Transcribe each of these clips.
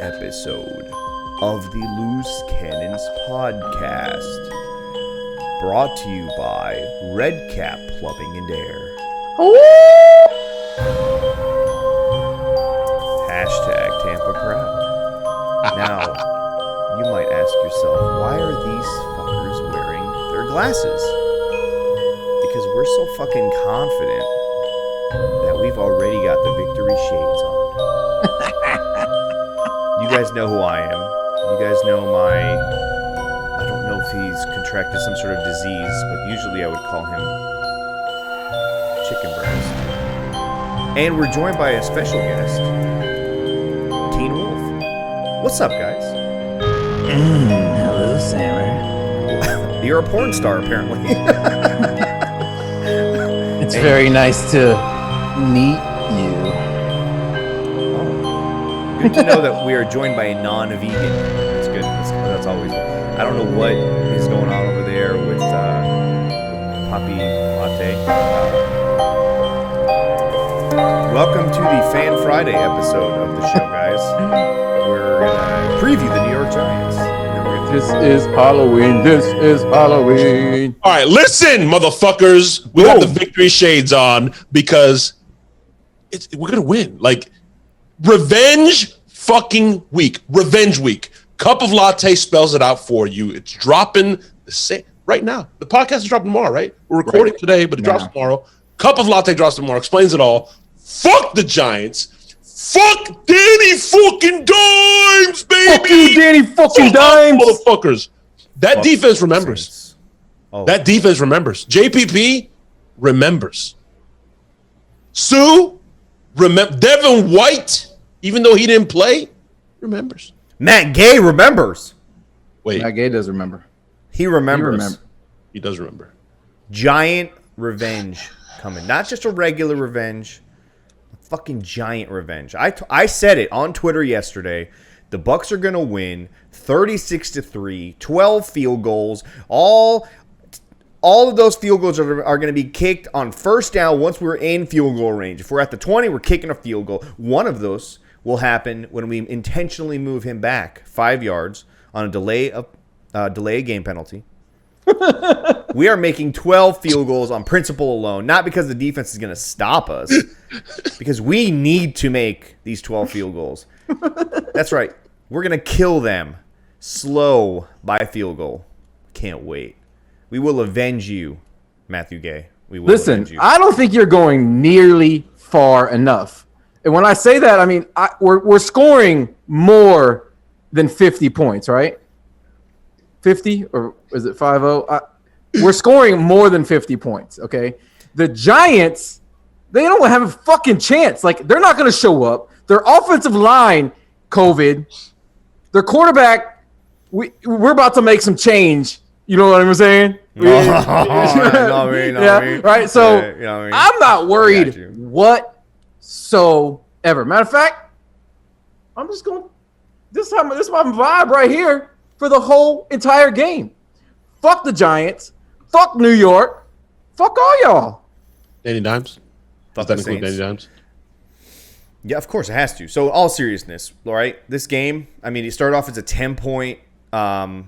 episode of the Loose Cannons podcast, brought to you by Red Cap Plumbing and Air. Hashtag Tampa Proud. Now, you might ask yourself, why are these fuckers wearing their glasses? Because we're so fucking confident that we've already got the victory shades on. You guys know who I am. You guys know I don't know if he's contracted some sort of disease, but usually I would call him Chicken Breast. And we're joined by a special guest, Teen Wolf. What's up, guys? Hello, Sammer. You're a porn star, apparently. It's very nice to meet you. Good to know that we are joined by a non-vegan. That's good. That's always good. I don't know what is going on over there with Poppy Latte. Welcome to the Fan Friday episode of the show, guys. We're going to preview the New York Giants. This is Halloween. This is Halloween. All right, listen, motherfuckers. We got the victory shades on because we're going to win. Like, revenge fucking week. Revenge week. Cup of Latte spells it out for you. It's dropping right now. The podcast is dropping tomorrow, right? We're recording today, but it drops tomorrow. Cup of Latte drops tomorrow. Explains it all. Fuck the Giants. Fuck Danny fucking Dimes, baby. Fuck you, Danny fucking Dimes. Motherfuckers. That defense remembers. That defense remembers. JPP remembers. Sue remember. Devin White, even though he didn't play, remembers. Matt Gay remembers. Wait. Matt Gay does remember. He remembers. He does remember. Giant revenge coming. Not just a regular revenge. Fucking giant revenge. I said it on Twitter yesterday. The Bucs are going to win 36-3, 12 field goals. All of those field goals are going to be kicked on first down once we're in field goal range. If we're at the 20, we're kicking a field goal. One of those will happen when we intentionally move him back 5 yards on a delay a game penalty. We are making 12 field goals on principle alone, not because the defense is going to stop us, because we need to make these 12 field goals. That's right. We're going to kill them slow by field goal. Can't wait. We will avenge you, Matthew Gay. We will avenge you. I don't think you're going nearly far enough. And when I say that, I mean, we're scoring more than 50 points, right? 50 or is it 5-0? We're scoring more than 50 points, okay? The Giants, they don't have a fucking chance. Like, they're not going to show up. Their offensive line, COVID. Their quarterback, we're about to make some change. You know what I'm saying? Right? So, I'm not worried whatsoever. Matter of fact, I'm just going, this is my vibe right here for the whole entire game. Fuck the Giants. Fuck New York. Fuck all y'all. Danny Dimes? Does that include Danny Dimes? Yeah, of course it has to. So, all seriousness, all right? This game, I mean, it started off as a 10-point. 10.5.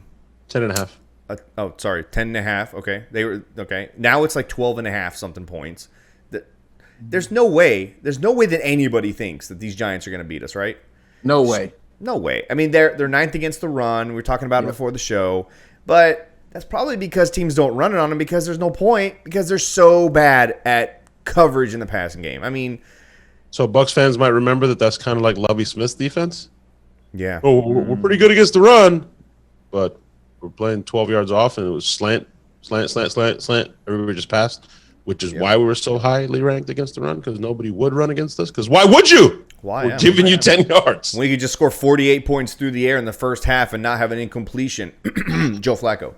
10.5. Okay. They were okay. Now it's like 12.5 something points. There's no way that anybody thinks that these Giants are going to beat us, right? No way. No way. I mean, they're ninth against the run. We were talking about it before the show. But that's probably because teams don't run it on them because there's no point, because they're so bad at coverage in the passing game. I mean, so Bucs fans might remember that that's kind of like Lovie Smith's defense. Yeah. Oh, we're pretty good against the run, but we're playing 12 yards off, and it was slant. Everybody just passed, which is why we were so highly ranked against the run, because nobody would run against us. Because why would you? Why? We're giving you 10 yards. We could just score 48 points through the air in the first half and not have an incompletion. Joe Flacco.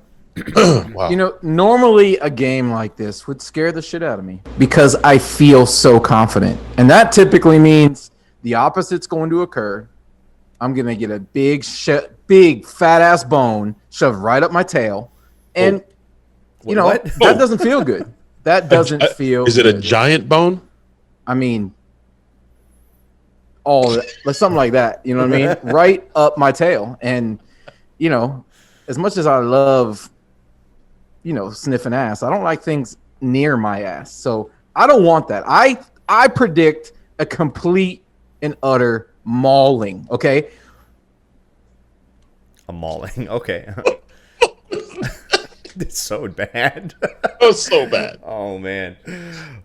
Wow. You know, normally a game like this would scare the shit out of me because I feel so confident. And that typically means the opposite's going to occur. I'm going to get a big fat ass bone shoved right up my tail. And, that doesn't feel good. That doesn't feel Is it a good. giant bone? I mean, something like that. You know what I mean? Right up my tail. And, you know, as much as I love, you know, sniffing ass, I don't like things near my ass. So I don't want that. I predict a complete and utter mauling. Okay. A mauling. Okay. It's so bad. Oh, so bad. Oh man.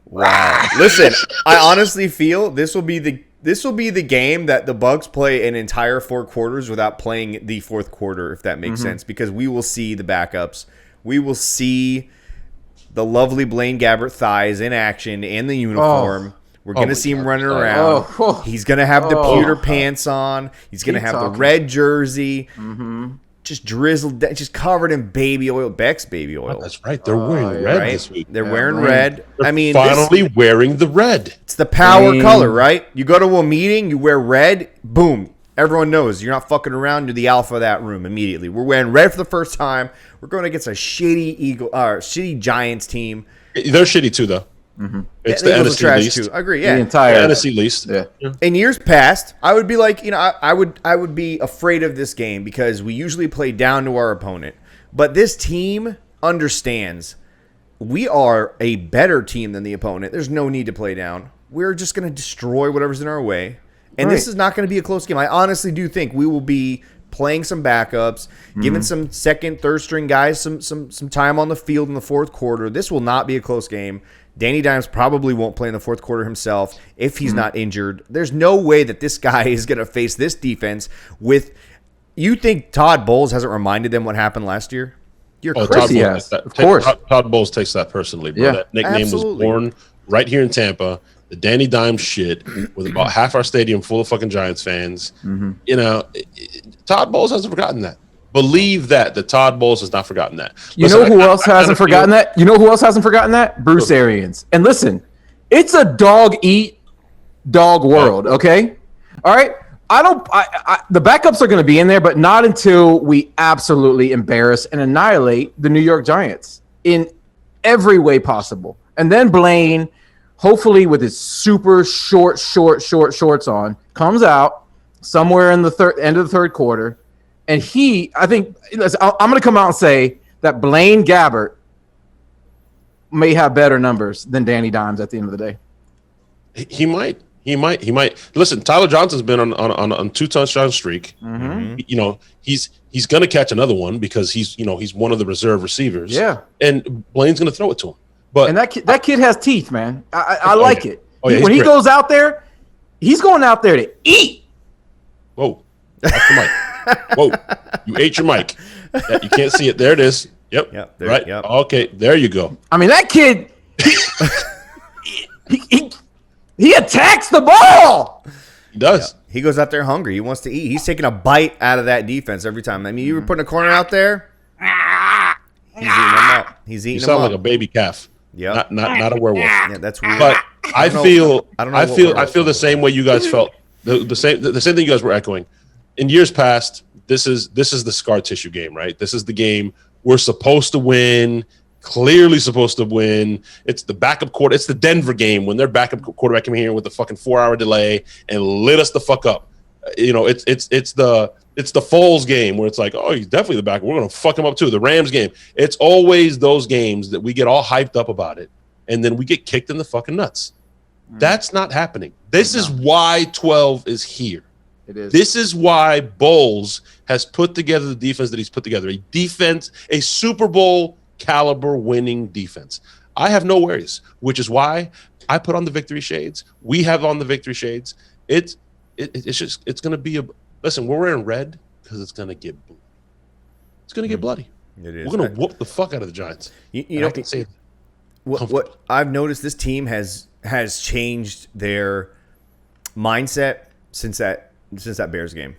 Wow. Listen, I honestly feel this will be the game that the Bucs play an entire 4 quarters without playing the fourth quarter, if that makes sense, because we will see the backups. We will see the lovely Blaine Gabbert thighs in action in the uniform. We're going to see him running around. He's going to have the pewter pants on. He's going to have the red jersey. Just drizzled, just covered in baby oil. Beck's baby oil. That's right. They're wearing red this week. They're wearing red. They're finally wearing the red. It's the power color, right? You go to a meeting, you wear red, boom. Everyone knows you're not fucking around. You're the alpha of that room immediately. We're wearing red for the first time. We're going against a shitty Giants team. They're shitty too, though. It's the NFC least. Too. I agree. Yeah, the entire NFC least. Yeah. In years past, I would be like, you know, I would be afraid of this game because we usually play down to our opponent. But this team understands we are a better team than the opponent. There's no need to play down. We're just going to destroy whatever's in our way. And this is not going to be a close game. I honestly do think we will be playing some backups, giving some second, third string guys some time on the field in the fourth quarter. This will not be a close game. Danny Dimes probably won't play in the fourth quarter himself if he's not injured. There's no way that this guy is going to face this defense with – you think Todd Bowles hasn't reminded them what happened last year? You're crazy. Of course. Todd Bowles takes that personally, bro. Yeah, that nickname was born right here in Tampa. The Danny Dimes shit with about half our stadium full of fucking Giants fans. You know, Todd Bowles hasn't forgotten that. Believe that Todd Bowles has not forgotten that. You know who else hasn't forgotten that? You know who else hasn't forgotten that? Bruce Arians. And listen, it's a dog eat dog world, okay? All right? The backups are going to be in there, but not until we absolutely embarrass and annihilate the New York Giants in every way possible. And then Blaine, hopefully with his super short shorts on, comes out somewhere in the end of the third quarter. And I'm going to come out and say that Blaine Gabbert may have better numbers than Danny Dimes at the end of the day. He might. Listen, Tyler Johnson's been on 2 touchdown streak. You know, he's going to catch another one because he's one of the reserve receivers. Yeah. And Blaine's going to throw it to him. And that kid has teeth, man. I like it. Oh, yeah, when he goes out there, he's going out there to eat. Whoa. Off the mic. Whoa, you ate your mic. You can't see it. There it is. Yep. Right. Yep. Okay, there you go. I mean, that kid, he attacks the ball. He does. Yeah. He goes out there hungry. He wants to eat. He's taking a bite out of that defense every time. I mean, you were putting a corner out there. He's eating them up. You sound like a baby calf. Yeah. Not a werewolf. Yeah, that's weird. But I feel the same way you guys felt. The same thing you guys were echoing. In years past, this is the scar tissue game, right? This is the game we're supposed to win, clearly supposed to win. It's the backup quarter. It's the Denver game when their backup quarterback came here with a fucking 4-hour delay and lit us the fuck up. You know, it's the Foles game where it's like, oh, he's definitely the backup. We're gonna fuck him up too. The Rams game. It's always those games that we get all hyped up about it, and then we get kicked in the fucking nuts. That's not happening. This is why 12 is here. It is. This is why Bowles has put together the defense that he's put together. A Super Bowl caliber winning defense. I have no worries, which is why I put on the victory shades. We have on the victory shades. It's going to be listen, we're wearing red because it's going to get bloody. It's going to get bloody. It is. We're going to whoop the fuck out of the Giants. You know, I can say what I've noticed, this team has changed their mindset since that Bears game.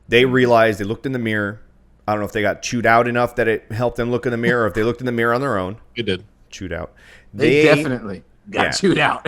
They realized, they looked in the mirror. I don't know if they got chewed out enough that it helped them look in the mirror, or if they looked in the mirror on their own. It did. Chewed out. They definitely got chewed out.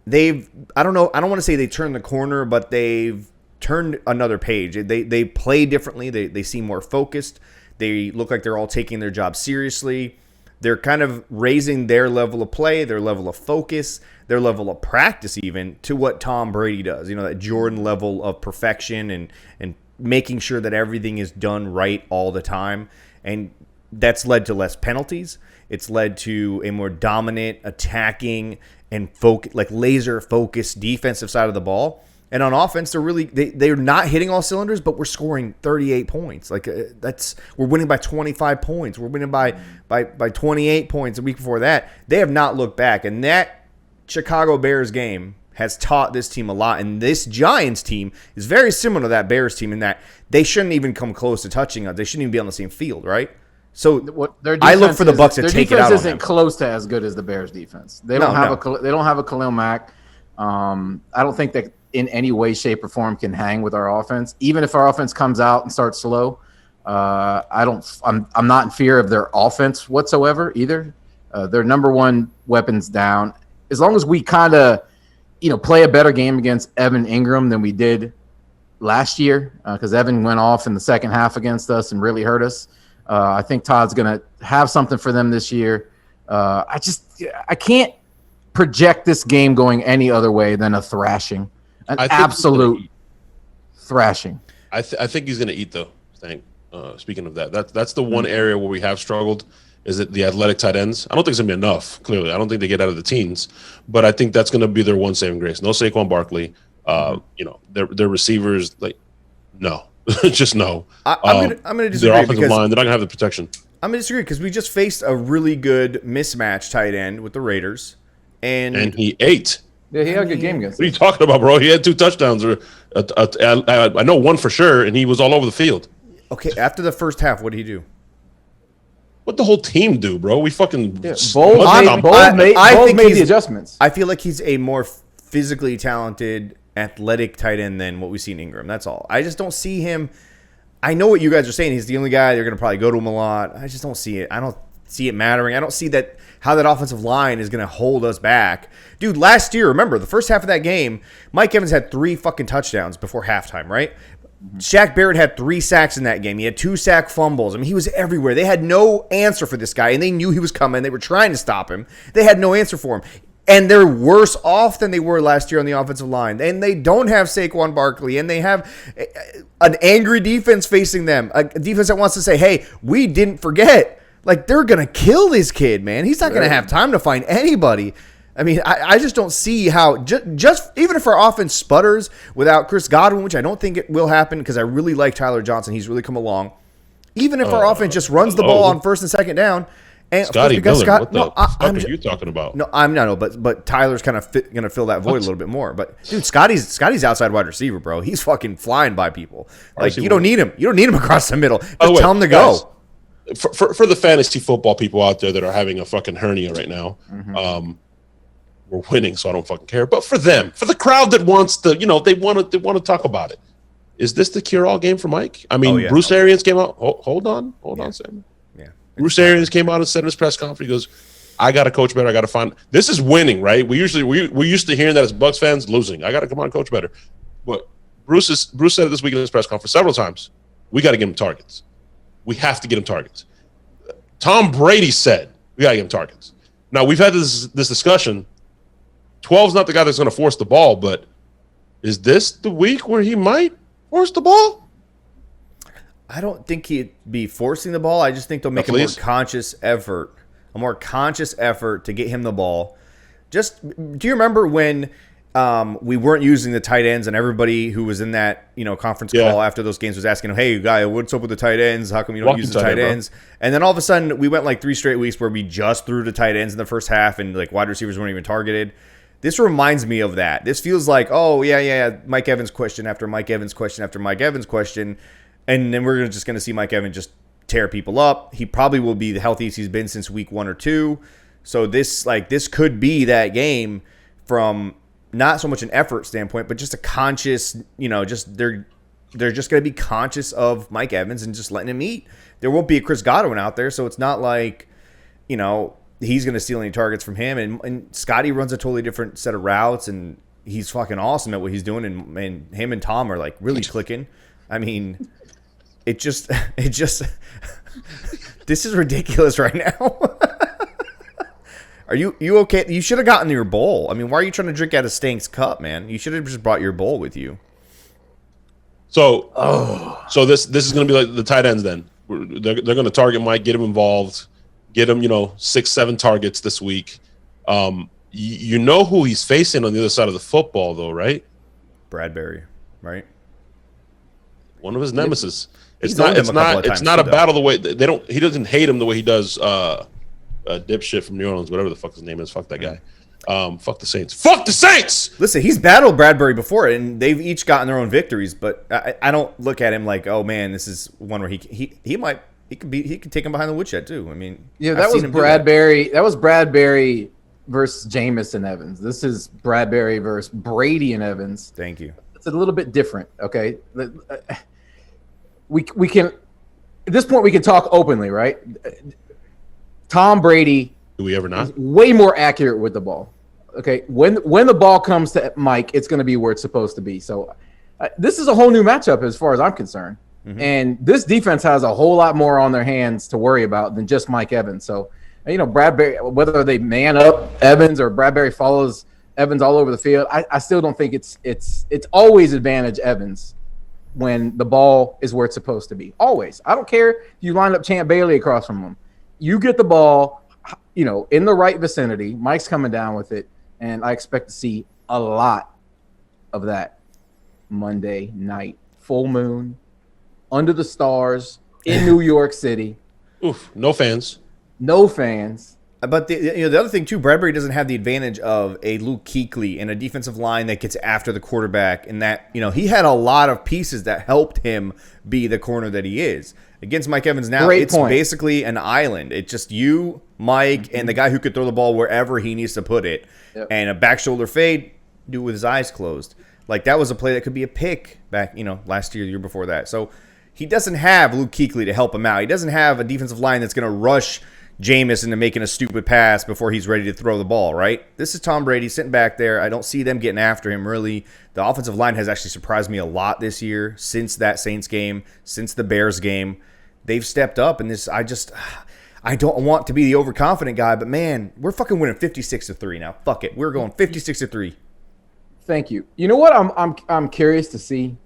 They've I don't know, I don't want to say they turned the corner, but they've turned another page. They play differently. They seem more focused. They look like they're all taking their job seriously. They're kind of raising their level of play, their level of focus, their level of practice even to what Tom Brady does. You know, that Jordan level of perfection and making sure that everything is done right all the time. And that's led to less penalties. It's led to a more dominant, attacking, and laser-focused defensive side of the ball. And on offense, they're not hitting all cylinders, but we're scoring 38 points. We're winning by 25 points. We're winning by 28 points a week before that. They have not looked back, and that Chicago Bears game has taught this team a lot. And this Giants team is very similar to that Bears team in that they shouldn't even come close to touching us. They shouldn't even be on the same field, right? So I look for the Bucs to take it out on them. Their defense isn't close to as good as the Bears defense. They don't have a Khalil Mack. I don't think that in any way, shape, or form can hang with our offense. Even if our offense comes out and starts slow, I'm not in fear of their offense whatsoever either. Their number one weapons down. As long as we kind of, play a better game against Evan Ingram than we did last year, because Evan went off in the second half against us and really hurt us. I think Todd's going to have something for them this year. I can't project this game going any other way than a thrashing. An absolute thrashing. I think he's going to eat, though. Speaking of that, that's the one area where we have struggled is that the athletic tight ends. I don't think it's going to be enough, clearly. I don't think they get out of the teens. But I think that's going to be their one saving grace. No Saquon Barkley. Their receivers, no. Just no. I'm going to disagree. Their offensive line, they're not going to have the protection. I'm going to disagree because we just faced a really good mismatch tight end with the Raiders. And he ate. Yeah, he had a good game against us. What are you talking about, bro? He had 2 touchdowns. I know one for sure, and he was all over the field. Okay, after the first half, what did he do? What the whole team do, bro? We fucking made the adjustments. I feel like he's a more physically talented, athletic tight end than what we see in Ingram. That's all. I just don't see him. I know what you guys are saying. He's the only guy. They're going to probably go to him a lot. I just don't see it. I don't see it mattering. I don't see how that offensive line is going to hold us back. Dude, last year, remember, the first half of that game, Mike Evans had 3 fucking touchdowns before halftime, right? Shaq Barrett had 3 sacks in that game. He had 2 sack fumbles. I mean, he was everywhere. They had no answer for this guy, and they knew he was coming. They were trying to stop him. They had no answer for him. And they're worse off than they were last year on the offensive line. And they don't have Saquon Barkley, and they have an angry defense facing them, a defense that wants to say, hey, we didn't forget. Like, they're going to kill this kid, man. He's not going to have time to find anybody. I mean, I just don't see how, just even if our offense sputters without Chris Godwin, which I don't think it will happen because I really like Tyler Johnson. He's really come along. Even if our offense just runs the ball on first and second down. And Scotty Miller, what the fuck are you talking about? No, I'm not. But Tyler's kind of going to fill that void a little bit more. But dude, Scotty's outside wide receiver, bro. He's fucking flying by people. Like you don't need him. You don't need him across the middle. Just tell him to go. For the fantasy football people out there that are having a fucking hernia right now, we're winning, so I don't fucking care. But for them, for the crowd that wants to, they want to talk about it. Is this the cure-all game for Mike? I mean, Bruce Arians came out. Hold on, Sam. Bruce Arians came out and said in his press conference, he goes, I got to coach better. I got to find – this is winning, right? We used to hearing that as Bucs fans, losing. I got to come on and coach better. But Bruce said it this week in his press conference several times. We got to give him targets. We have to get him targets. Tom Brady said we got to give him targets. Now, we've had this discussion. 12's not the guy that's going to force the ball, but is this the week where he might force the ball? I don't think he'd be forcing the ball. I just think they'll make a more conscious effort to get him the ball. Just, do you remember when we weren't using the tight ends and everybody who was in that conference call after those games was asking, hey, guy, what's up with the tight ends? How come you don't use the tight ends? And then all of a sudden we went like 3 straight weeks where we just threw the tight ends in the first half and like wide receivers weren't even targeted. This reminds me of that. This feels like, Mike Evans question after Mike Evans question after Mike Evans question. And then we're just going to see Mike Evans just tear people up. He probably will be the healthiest he's been since week 1 or 2. So this could be that game from not so much an effort standpoint, but just a conscious, they're just going to be conscious of Mike Evans and just letting him eat. There won't be a Chris Godwin out there, so it's not like, he's going to steal any targets from him. And Scotty runs a totally different set of routes, and he's fucking awesome at what he's doing. And him and Tom are like really clicking. I mean, it just this is ridiculous right now. Are you okay? You should have gotten your bowl. I mean, why are you trying to drink out of Stank's cup, man? You should have just brought your bowl with you. So, this is going to be like the tight ends then. They're going to target Mike, get him involved, get him, 6-7 targets this week. You know who he's facing on the other side of the football, though, right? Bradbury, right? One of his nemesis. It's He's owned him a couple of it's times not too, a though. battle the way they don't. He doesn't hate him the way he does dipshit from New Orleans, whatever the fuck his name is. Fuck that guy. Fuck the Saints. Fuck the Saints. Listen, he's battled Bradbury before, and they've each gotten their own victories. But I don't look at him like, oh man, this is one where he could take him behind the woodshed too. I mean, Yeah, I've that seen was him do Bradbury. That was Bradbury versus Jamison Evans. This is Bradbury versus Brady and Evans. Thank you. It's a little bit different, okay? We can at this point we can talk openly, right? Tom Brady Do we ever not? is way more accurate with the ball. Okay, when the ball comes to Mike, it's going to be where it's supposed to be. So this is a whole new matchup as far as I'm concerned. Mm-hmm. And this defense has a whole lot more on their hands to worry about than just Mike Evans. So, Bradbury, whether they man up Evans or Bradbury follows Evans all over the field, I still don't think it's always advantage Evans when the ball is where it's supposed to be. Always. I don't care if you line up Champ Bailey across from him. You get the ball, in the right vicinity. Mike's coming down with it, and I expect to see a lot of that Monday night. Full moon, under the stars, in New York City. Oof, no fans. No fans. But the other thing too, Bradbury doesn't have the advantage of a Luke Kuechly and a defensive line that gets after the quarterback, and that he had a lot of pieces that helped him be the corner that he is. Against Mike Evans now, Great it's point. basically an island. It's just you, Mike, and the guy who could throw the ball wherever he needs to put it. Yep. And a back shoulder fade, do it with his eyes closed. Like that was a play that could be a pick back, last year, the year before that. So he doesn't have Luke Kuechly to help him out. He doesn't have a defensive line that's going to rush Jameis into making a stupid pass before he's ready to throw the ball, right? This is Tom Brady sitting back there. I don't see them getting after him, really. The offensive line has actually surprised me a lot this year since that Saints game, since the Bears game. They've stepped up, and I don't want to be the overconfident guy, but man, we're fucking winning 56-3 now. Fuck it. We're going 56-3. Thank you. You know what I'm curious to see?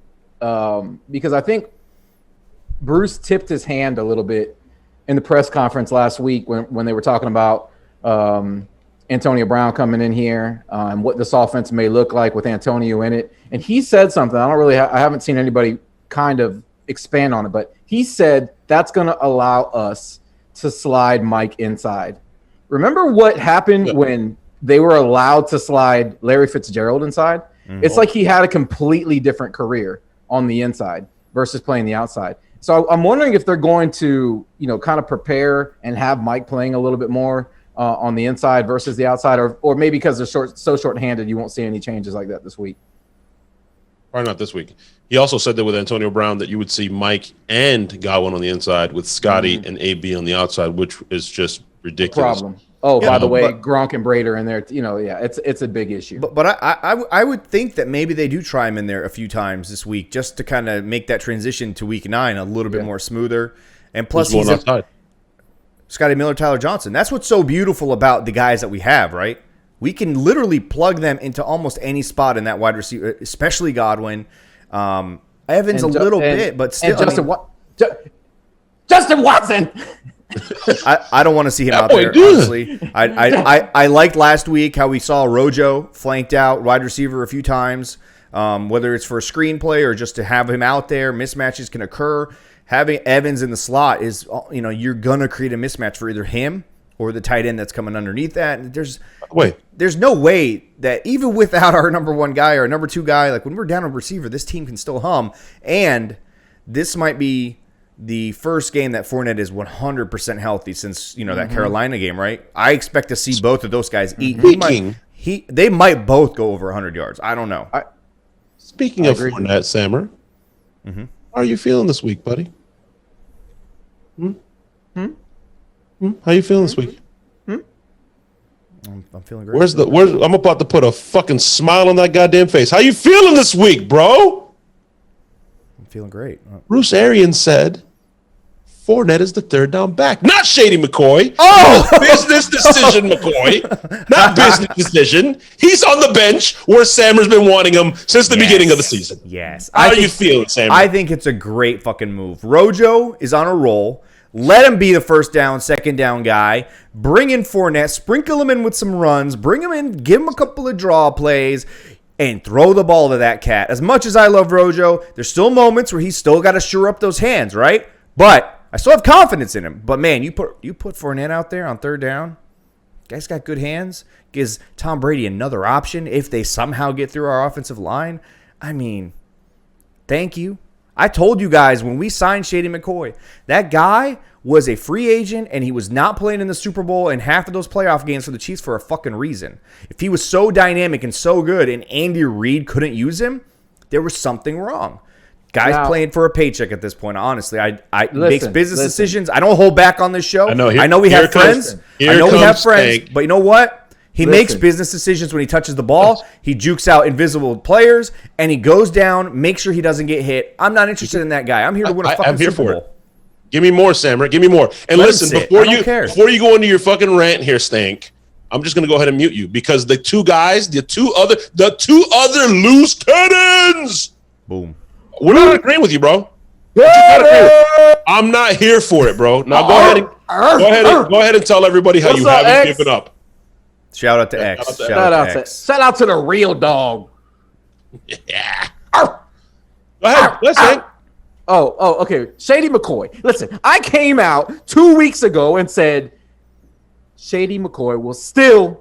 Because I think Bruce tipped his hand a little bit in the press conference last week when they were talking about Antonio Brown coming in here and what this offense may look like with Antonio in it. And he said something. I haven't seen anybody kind of expand on it, but he said that's going to allow us to slide Mike inside. Remember what happened when they were allowed to slide Larry Fitzgerald inside? Mm-hmm. It's like he had a completely different career on the inside versus playing the outside. So I'm wondering if they're going to, kind of prepare and have Mike playing a little bit more on the inside versus the outside, or maybe because they're so short-handed, you won't see any changes like that this week. Probably not this week. He also said that with Antonio Brown that you would see Mike and Godwin on the inside with Scotty and AB on the outside, which is just ridiculous. Problem. Oh, yeah, by the way, Gronk and Brady are in there. It's a big issue. But I would think that maybe they do try him in there a few times this week just to kind of make that transition to week 9 a little bit more smoother. And plus, he's outside. Scotty Miller, Tyler Johnson. That's what's so beautiful about the guys that we have, right? We can literally plug them into almost any spot in that wide receiver, especially Godwin. Evans a little bit, but still. And Justin Watson. I don't want to see him out there, honestly. I liked last week how we saw Rojo flanked out wide receiver a few times, whether it's for a screenplay or just to have him out there. Mismatches can occur. Having Evans in the slot is, you're going to create a mismatch for either him or the tight end that's coming underneath that. There's no way that even without our number one guy or number two guy, like when we're down a receiver, this team can still hum. And this might be the first game that Fournette is 100% healthy since, that Carolina game, right? I expect to see both of those guys eat. They might both go over 100 yards. I don't know. Speaking of Fournette, Sammer, how are you feeling this week, buddy? How you feeling this week? I'm feeling great. I'm about to put a fucking smile on that goddamn face. How you feeling this week, bro? I'm feeling great. Bruce Arians said Fournette is the third down back, not Shady McCoy. Oh! Business decision, McCoy. Not business decision. He's on the bench where Sammer's been wanting him since the beginning of the season. Yes. How are you feeling, Sammer? I think it's a great fucking move. Rojo is on a roll. Let him be the first down, second down guy. Bring in Fournette. Sprinkle him in with some runs. Bring him in. Give him a couple of draw plays. And throw the ball to that cat. As much as I love Rojo, there's still moments where he's still got to shore up those hands, right? But I still have confidence in him. But, man, you put Fournette out there on third down. Guy's got good hands. Gives Tom Brady another option if they somehow get through our offensive line. I mean, thank you. I told you guys when we signed Shady McCoy, that guy was a free agent and he was not playing in the Super Bowl and half of those playoff games for the Chiefs for a fucking reason. If he was so dynamic and so good and Andy Reid couldn't use him, there was something wrong. Guy's playing for a paycheck at this point. Honestly, I makes business decisions. I don't hold back on this show. I know we have friends. But you know what? He makes business decisions when he touches the ball. He jukes out invisible players, and he goes down, makes sure he doesn't get hit. I'm not interested in that guy. I'm here to win a fucking Super Bowl. Give me more, Sammer. Give me more. And listen, before you go into your fucking rant here, Stank, I'm just gonna go ahead and mute you because the two other loose cannons. Boom. We're not agreeing with you, bro. I'm not here for it, bro. Now go ahead and tell everybody how you haven't given up. Shout out to X. Shout out to the real dog. Yeah. Go ahead. Listen. Okay. Shady McCoy. Listen, I came out 2 weeks ago and said Shady McCoy will still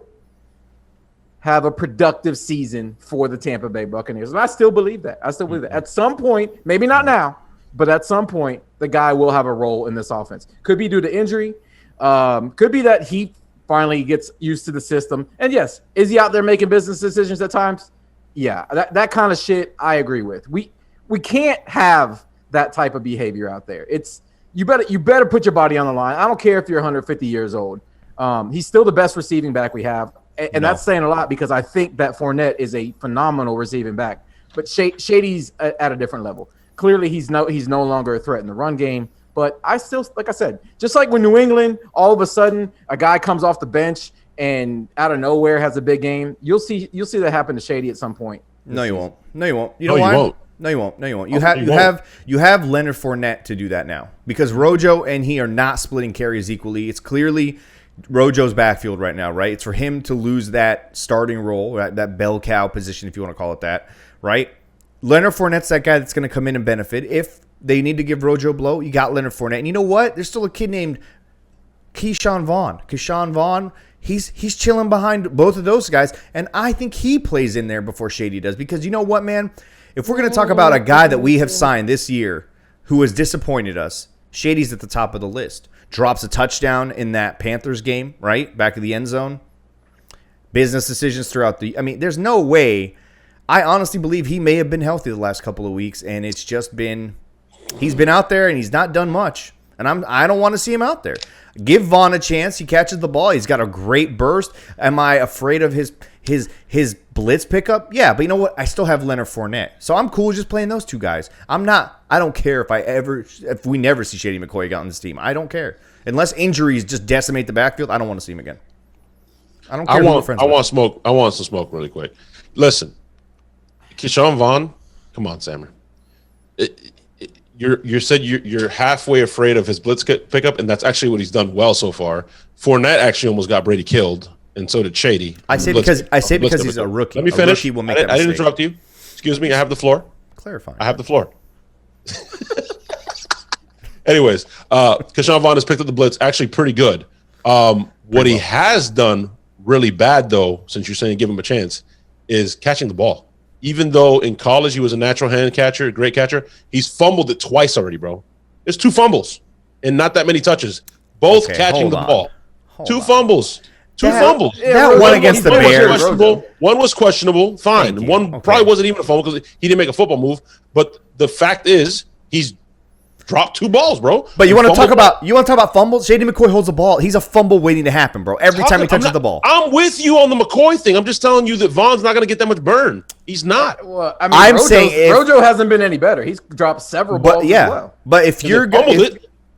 have a productive season for the Tampa Bay Buccaneers. And I still believe that. At some point, maybe not now, but at some point, the guy will have a role in this offense. Could be due to injury. Could be that he finally gets used to the system. And yes, is he out there making business decisions at times? Yeah, that kind of shit I agree with. We can't have that type of behavior out there. You better put your body on the line. I don't care if you're 150 years old. He's still the best receiving back we have. And that's saying a lot because I think that Fournette is a phenomenal receiving back. But Shady's at a different level. Clearly, he's no longer a threat in the run game. But I still, like I said, just like when New England, all of a sudden, a guy comes off the bench and out of nowhere has a big game. You'll see that happen to Shady at some point. No, you won't. You know why? No, you won't. You have Leonard Fournette to do that now because Rojo and he are not splitting carries equally. It's clearly Rojo's backfield right now, right? It's for him to lose that starting role, that bell cow position, if you want to call it that, right? Leonard Fournette's that guy that's going to come in and benefit. If they need to give Rojo a blow, you got Leonard Fournette. And you know what? There's still a kid named Keyshawn Vaughn. He's chilling behind both of those guys, and I think he plays in there before Shady does because you know what, man? If we're going to talk about a guy that we have signed this year who has disappointed us, Shady's at the top of the list. Drops a touchdown in that Panthers game, right? Back of the end zone. Business decisions throughout there's no way. I honestly believe he may have been healthy the last couple of weeks, and it's just been he's been out there and he's not done much. And I don't want to see him out there. Give Vaughn a chance. He catches the ball. He's got a great burst. Am I afraid of his blitz pickup? Yeah, but you know what? I still have Leonard Fournette. So I'm cool just playing those two guys. I don't care if we never see Shady McCoy out on this team. I don't care. Unless injuries just decimate the backfield, I don't want to see him again. I don't care. I want smoke. I want some smoke really quick. Listen, Keyshawn Vaughn, come on, Sammer. You said you're halfway afraid of his blitz pickup, and that's actually what he's done well so far. Fournette actually almost got Brady killed, and so did Shady. I say because he's a rookie. Let me finish. A rookie will make that mistake. I didn't interrupt you. Excuse me. I have the floor. Clarify. I have the floor. Anyways, Keyshawn Vaughn has picked up the blitz actually pretty good. What he has done really bad, though, since you're saying give him a chance, is catching the ball. Even though in college he was a natural hand catcher, a great catcher, he's fumbled it twice already, bro. There's 2 fumbles and not that many touches. Both catching the ball. Two fumbles. That one against the Bears. One was questionable. Fine. One probably wasn't even a fumble because he didn't make a football move. But the fact is, he's dropped 2 balls, bro. But you want to talk about fumbles? Shady McCoy holds the ball. He's a fumble waiting to happen, bro. Every time he touches the ball. I'm with you on the McCoy thing. I'm just telling you that Vaughn's not going to get that much burn. He's not. Well, I mean, Rojo hasn't been any better. He's dropped several balls as well. But if you're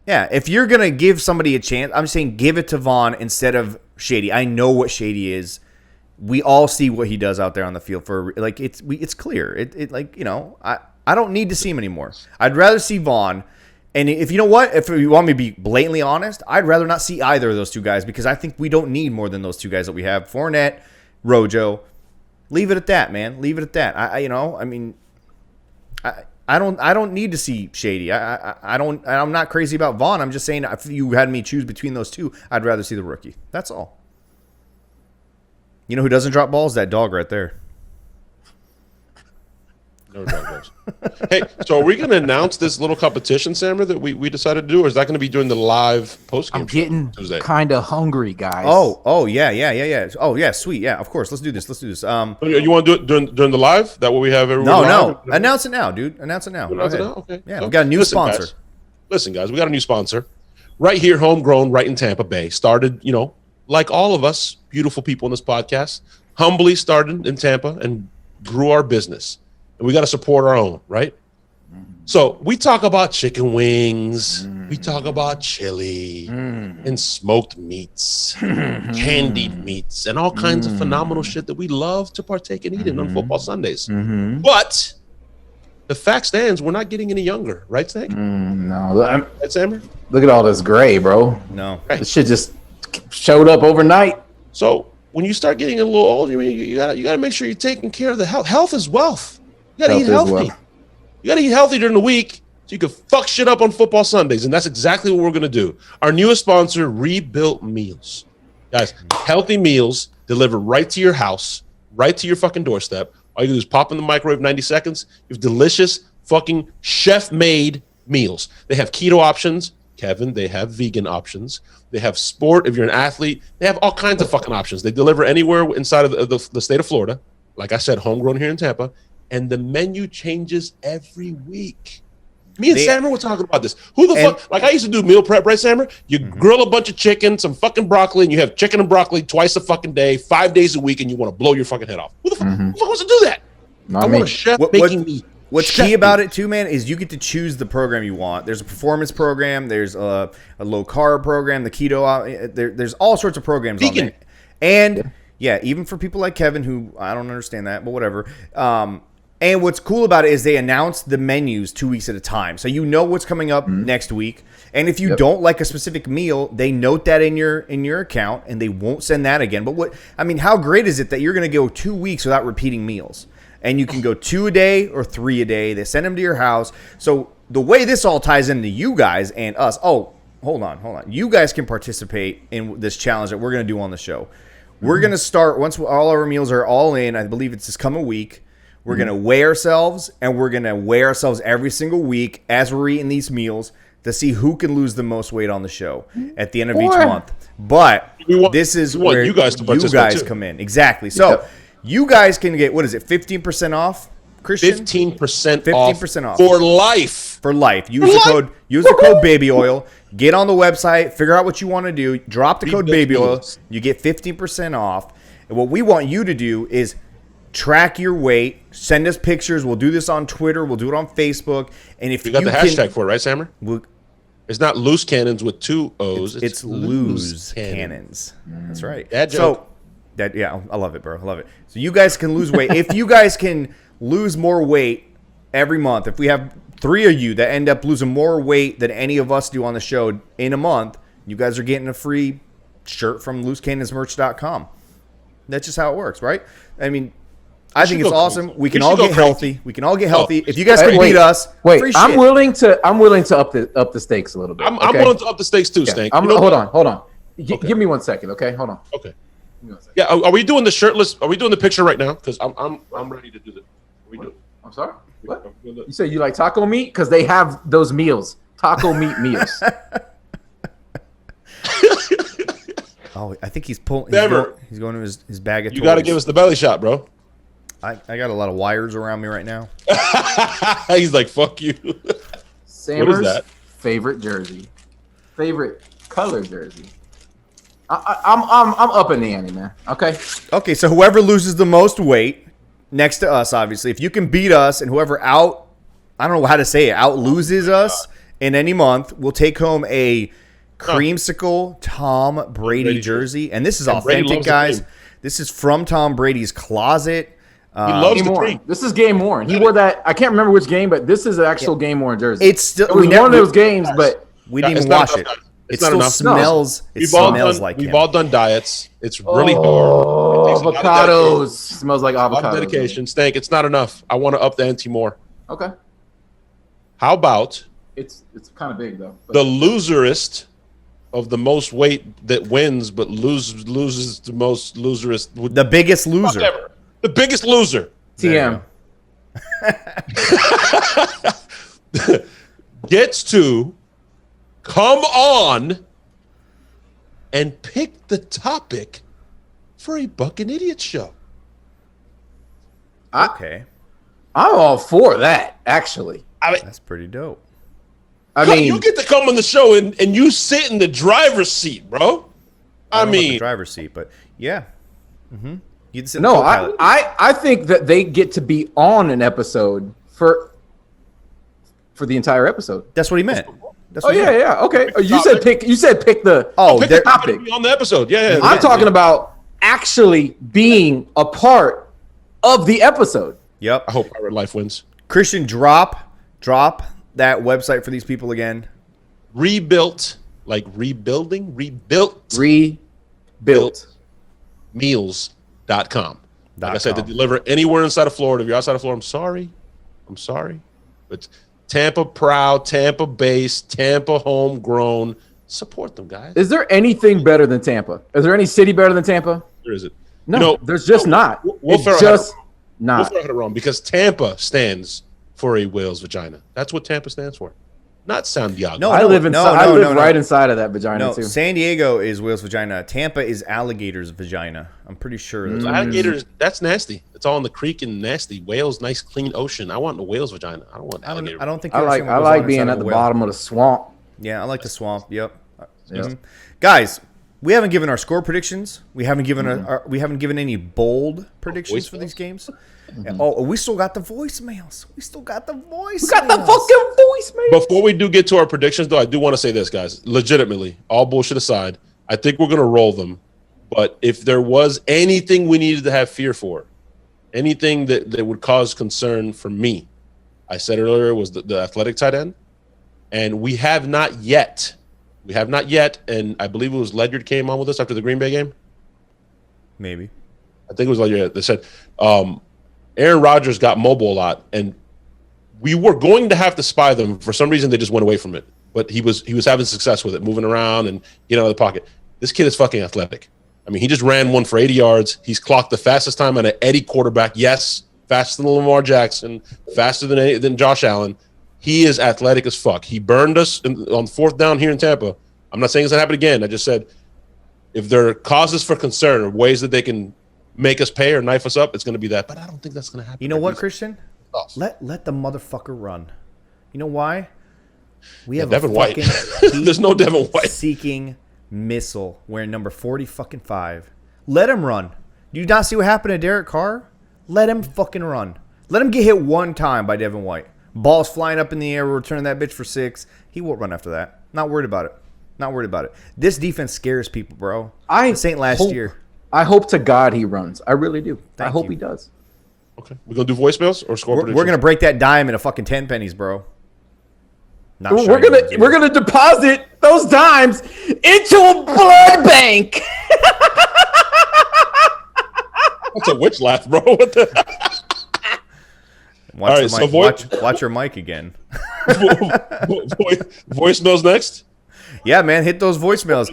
Yeah, if you're going to give somebody a chance, I'm saying give it to Vaughn instead of Shady. I know what Shady is. We all see what he does out there on the field for like it's clear. I don't need to see him anymore. I'd rather see Vaughn. And if you know what, if you want me to be blatantly honest, I'd rather not see either of those two guys because I think we don't need more than those two guys that we have. Fournette, Rojo. Leave it at that, man. Leave it at that. I don't need to see Shady. I'm not crazy about Vaughn. I'm just saying if you had me choose between those two, I'd rather see the rookie. That's all. You know who doesn't drop balls? That dog right there. No drop balls. Hey, so are we going to announce this little competition, Sammer, that we decided to do, or is that going to be during the live post-game I'm getting kind of hungry, guys. Oh, yeah. Oh, yeah, sweet. Yeah, of course. Let's do this. You want to do it during the live? That way we have everyone live? No. Announce it now, dude. Announce it now. Announce it now? Okay. Yeah, so, we got a new sponsor. Listen, guys, we got a new sponsor. Right here, homegrown, right in Tampa Bay. Started, like all of us beautiful people in this podcast, humbly started in Tampa and grew our business. And we got to support our own, right? So we talk about chicken wings, we talk about chili and smoked meats, candied meats, and all kinds of phenomenal shit that we love to partake and eat in on football Sundays. But the fact stands, we're not getting any younger, right, Snake? No, right, Sammer? Look at all this gray, bro. No, this shit just showed up overnight. So when you start getting a little older, you gotta make sure you're taking care of the health. Health is wealth. You gotta eat healthy. You gotta eat healthy during the week so you can fuck shit up on football Sundays, and that's exactly what we're gonna do. Our newest sponsor, Rebuilt Meals, guys. Healthy meals delivered right to your house, right to your fucking doorstep. All you do is pop in the microwave 90 seconds. You have delicious fucking chef-made meals. They have keto options, Kevin. They have vegan options. They have sport if you're an athlete. They have all kinds of fucking options. They deliver anywhere inside of the state of Florida. Like I said, homegrown here in Tampa. And the menu changes every week. Me and Sammer were talking about this. Who the fuck? Like I used to do meal prep, right, Sammer? You grill a bunch of chicken, some fucking broccoli, and you have chicken and broccoli twice a fucking day, 5 days a week, and you want to blow your fucking head off. Who the fuck wants to do that? I want a chef making me. What's key about it too, man, is you get to choose the program you want. There's a performance program. There's a low carb program. The keto. There's all sorts of programs on there. And yeah, even for people like Kevin, who I don't understand that, but whatever. And what's cool about it is they announce the menus 2 weeks at a time. So you know what's coming up next week. And if you don't like a specific meal, they note that in your account and they won't send that again. But how great is it that you're going to go 2 weeks without repeating meals? And you can go 2 a day or 3 a day. They send them to your house. So the way this all ties into you guys and us. Oh, hold on. You guys can participate in this challenge that we're going to do on the show. We're going to start, once all our meals are all in, I believe it's this coming week. We're going to weigh ourselves, and we're going to weigh ourselves every single week as we're eating these meals to see who can lose the most weight on the show at the end of each month. But this is where you guys come in. Exactly. So you guys can get, 15% off, Christian? 15% off for life. For life. Use the code Baby Oil. Get on the website. Figure out what you want to do. Drop the code Baby Oil. You get 15% off. And what we want you to do is track your weight. Send us pictures. We'll do this on Twitter. We'll do it on Facebook. And if you got the hashtag for it, right, Sammer? It's not loose cannons with 2 O's. It's loose cannons. That's right. That joke. I love it, bro. I love it. So you guys can lose weight. If you guys can lose more weight every month, if we have 3 of you that end up losing more weight than any of us do on the show in a month, you guys are getting a free shirt from loosecannonsmerch.com. That's just how it works, right? I think it's awesome. We can all get healthy. If you guys can beat us, I'm willing to up the stakes a little bit. I'm willing to up the stakes too, Stank. Hold on. Give me 1 second, okay? Hold on. Okay. Yeah, are we doing the shirtless? Are we doing the picture right now? Because I'm ready to do it. I'm sorry. What? You say you like taco meat? Because they have those meals, taco meat meals. Oh, I think he's pulling. He's going to his bag of toys. You got to give us the belly shot, bro. I got a lot of wires around me right now. He's like, fuck you. Sammer's favorite jersey, favorite color jersey. I'm up in the ante, man. Okay. So whoever loses the most weight next to us, obviously, if you can beat us, and whoever I don't know how to say it, out loses us, in any month will take home a creamsicle Tom Brady jersey. And this is authentic, guys. This is from Tom Brady's closet. He loves the worn. cream. This is game worn. He wore that. I can't remember which game, but this is an actual game worn jersey. It's still it was one of those games, but we didn't even wash it. It still smells. It smells like we've all done diets. It's really avocados. Smells like a lot avocados. of dedication. Stank, it's not enough. I want to up the ante more. Okay. How about it's kind of big though. The loserist of the most weight that wins, but loses the most loserist. The biggest loser. Whatever. The biggest loser. TM. Gets to come on and pick the topic for a Bucking Idiot show. Okay. I'm all for that, actually. That's pretty dope. I mean, you get to come on the show and you sit in the driver's seat, bro. I don't know about the driver's seat, but yeah. Mm-hmm. No, I think that they get to be on an episode for the entire episode. That's what he meant. Yeah. Okay. You said pick the topic on the episode. Yeah. I'm talking about actually being a part of the episode. Yep. I hope Pirate Life wins. Christian, drop that website for these people again. Rebuilt, like rebuilding, rebuilt meals.com. Like I said, to deliver anywhere inside of Florida. If you're outside of Florida, I'm sorry. But Tampa proud, Tampa based, Tampa homegrown. Support them, guys. Is there anything better than Tampa? Is there any city better than Tampa? There isn't. No, there's just not. It's just not. We'll had it wrong because Tampa stands for a whale's vagina. That's what Tampa stands for. Not San Diego. No, I live right inside of that vagina too. San Diego is whale's vagina. Tampa is alligator's vagina. I'm pretty sure. That's alligators, that's nasty. It's all in the creek and nasty. Whales, nice clean ocean. I want the whale's vagina. I don't want alligator. I don't think I like being at the bottom of the swamp. Yeah, I like the swamp. Yep. Mm-hmm. Guys, we haven't given our score predictions. We haven't given any bold predictions for these games. Mm-hmm. Oh, we still got the voicemails. We got the fucking voicemails. Before we do get to our predictions, though, I do want to say this, guys. Legitimately, all bullshit aside, I think we're going to roll them. But if there was anything we needed to have fear for, anything that would cause concern for me, I said earlier was the athletic tight end. And we have not yet, and I believe it was Ledyard came on with us after the Green Bay game. Maybe. I think it was Ledyard. They said Aaron Rodgers got mobile a lot, and we were going to have to spy them. For some reason, they just went away from it. But he was having success with it, moving around and getting out of the pocket. This kid is fucking athletic. I mean, he just ran one for 80 yards. He's clocked the fastest time on an Eddie quarterback. Yes, faster than Lamar Jackson, faster than Josh Allen. He is athletic as fuck. He burned us on fourth down here in Tampa. I'm not saying it's going to happen again. I just said if there are causes for concern or ways that they can make us pay or knife us up, it's going to be that. But I don't think that's going to happen. You know what, Christian? Let the motherfucker run. You know why? We have Devin White. There's no Devin White. Seeking missile wearing number 40-5. Let him run. You not see what happened to Derek Carr? Let him fucking run. Let him get hit one time by Devin White. Ball's flying up in the air. We're returning that bitch for 6. He won't run after that. Not worried about it. This defense scares people, bro. This ain't last year. I hope to God he runs. I really do. I hope he does. Okay. We're going to do voicemails or score predictions? We're going to break that dime into fucking 10 pennies, bro. We're gonna deposit those dimes into a blood bank. That's a witch laugh, bro. What the? Watch your mic again. Voicemails next. Yeah, man, hit those voicemails.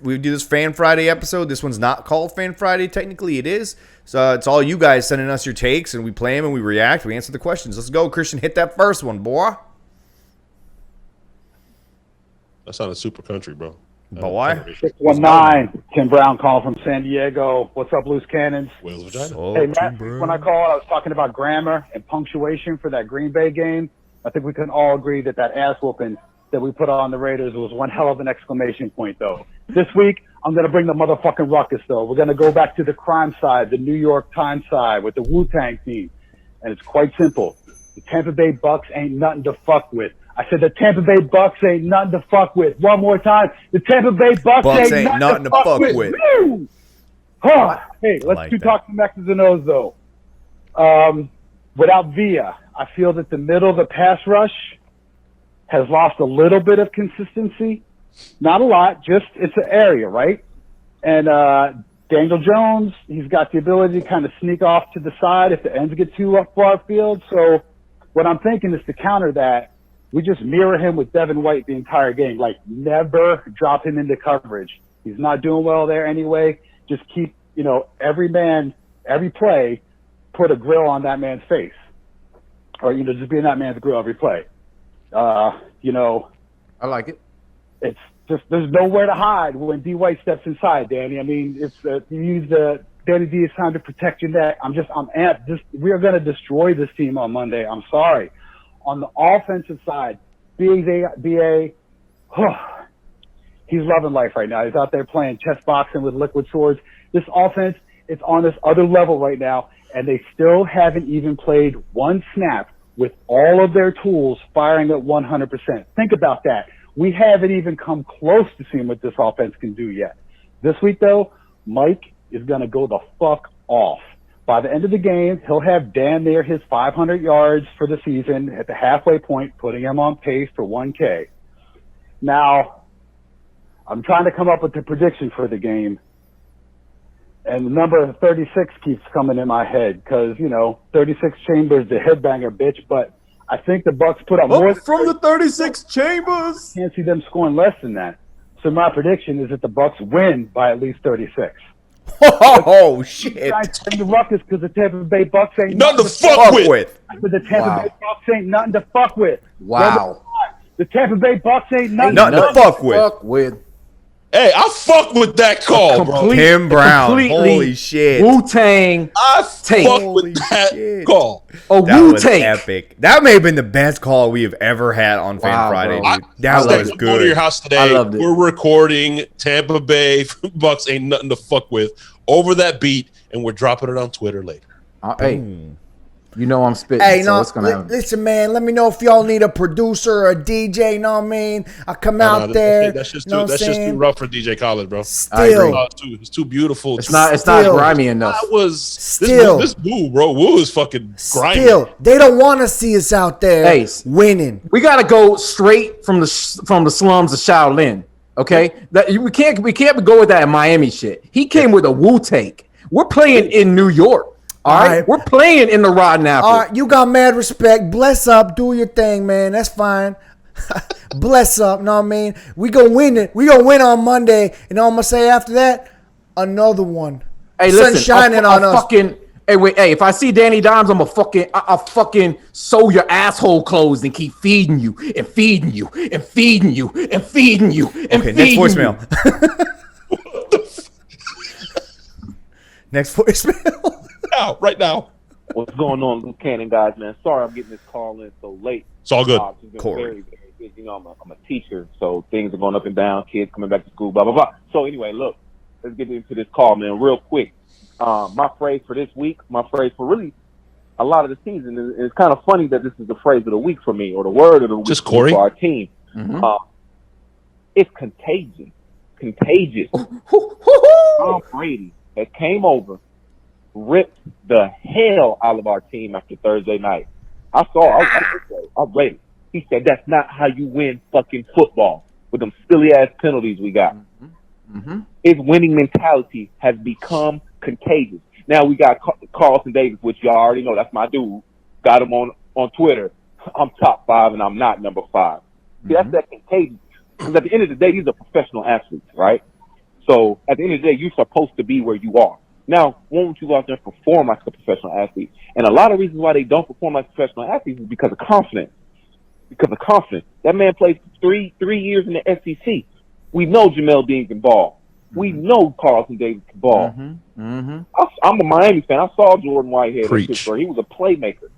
We do this Fan Friday episode. This one's not called Fan Friday. Technically, it is. So it's all you guys sending us your takes, and we play them and we react. We answer the questions. Let's go, Christian. Hit that first one, boy. That sounded super country, bro. But why? 619, Tim Brown calling from San Diego. What's up, loose cannons? Whale's vagina. Hey, Matt, when I called, I was talking about grammar and punctuation for that Green Bay game. I think we can all agree that ass whooping that we put on the Raiders was one hell of an exclamation point, though. This week, I'm going to bring the motherfucking ruckus, though. We're going to go back to the crime side, the New York Times side with the Wu-Tang team. And it's quite simple. The Tampa Bay Bucs ain't nothing to fuck with. I said the Tampa Bay Bucs ain't nothing to fuck with. One more time. The Tampa Bay Bucs ain't nothing to fuck with. Woo! Huh. Hey, let's like talk some X's and O's, though. Without Villa, I feel that the middle of the pass rush has lost a little bit of consistency. Not a lot, just it's an area, right? And Daniel Jones, he's got the ability to kind of sneak off to the side if the ends get too far field. So what I'm thinking is to counter that, we just mirror him with Devin White the entire game. Like, never drop him into coverage. He's not doing well there anyway. Just keep, every play, put a grill on that man's face. Or, just be in that man's grill every play. I like it. It's just, there's nowhere to hide when D. White steps inside, Danny. I mean, it's you use Danny D is time to protect your neck. I'm amped. We are going to destroy this team on Monday. I'm sorry. On the offensive side, BA, he's loving life right now. He's out there playing chess boxing with liquid swords. This offense, it's on this other level right now, and they still haven't even played one snap with all of their tools firing at 100%. Think about that. We haven't even come close to seeing what this offense can do yet. This week, though, Mike is going to go the fuck off. By the end of the game, he'll have damn near his 500 yards for the season at the halfway point, putting him on pace for 1K. Now, I'm trying to come up with the prediction for the game, and the number 36 keeps coming in my head because, 36 Chambers, the headbanger bitch, but I think the Bucs put up more from the 36 Chambers. Can't see them scoring less than that. So my prediction is that the Bucs win by at least 36. Oh shit! The ruckus because the Tampa Bay Bucs ain't nothing to fuck with. I said the Tampa Bay Bucs ain't nothing to fuck with. Wow. The Tampa Bay Bucs ain't nothing to fuck with. Hey, I fuck with that call, bro. Tim Brown. Holy shit. Wu-Tang. I fuck with that call. That was epic. That may have been the best call we have ever had on Fan Friday, dude. That was good. Go to your house today. I loved it. We're recording Tampa Bay Bucs ain't nothing to fuck with over that beat, and we're dropping it on Twitter later. Hey, I'm spitting. Hey, so it's gonna happen. Listen, man. Let me know if y'all need a producer or a DJ. Know what I mean? I come out there. That's just too rough for DJ Khaled, bro. Still, it's too beautiful. It's not grimy enough. This Woo, bro. Woo is fucking grimy. Still, they don't want to see us out there winning. We gotta go straight from the slums of Shaolin. Okay, we can't go with that Miami shit. He came with a Wu take. We're playing in New York. All right, we're playing in the Rotten Apple. All right, you got mad respect. Bless up, do your thing, man. That's fine. Bless up, know what I mean? We gonna win it. We gonna win on Monday, and I'm gonna say after that, another one. Hey, sun shining on us. If I see Danny Dimes, I'll fucking sew your asshole closed and keep feeding you and feeding you and feeding you and feeding you and okay, feeding next voicemail. Next voicemail. Right now. What's going on, Luke Cannon, guys, man? Sorry I'm getting this call in so late. It's all good. Very, very busy. I'm a teacher, so things are going up and down, kids coming back to school, blah, blah, blah. So anyway, look, let's get into this call, man, real quick. My phrase for this week, my phrase for really a lot of the season, and it's kind of funny that this is the phrase of the week for me, or the word of the week for our team. Mm-hmm. It's contagious. Contagious. Tom Brady that came over, ripped the hell out of our team after Thursday night. I read it. He said, that's not how you win fucking football with them silly-ass penalties we got. Mm-hmm. His winning mentality has become contagious. Now we got Carlton Davis, which y'all already know. That's my dude. Got him on Twitter. I'm top 5 and I'm not number 5. See, that's that contagious. Because at the end of the day, these are professional athletes, right? So at the end of the day, you're supposed to be where you are. Now, won't you go out there and perform like a professional athlete? And a lot of reasons why they don't perform like professional athletes is because of confidence. That man played 3 years in the SEC. We know Jamel Dean can ball. We know Carlton Davis can ball. I'm a Miami fan. I saw Jordan Whitehead in Pittsburgh. He was a playmaker.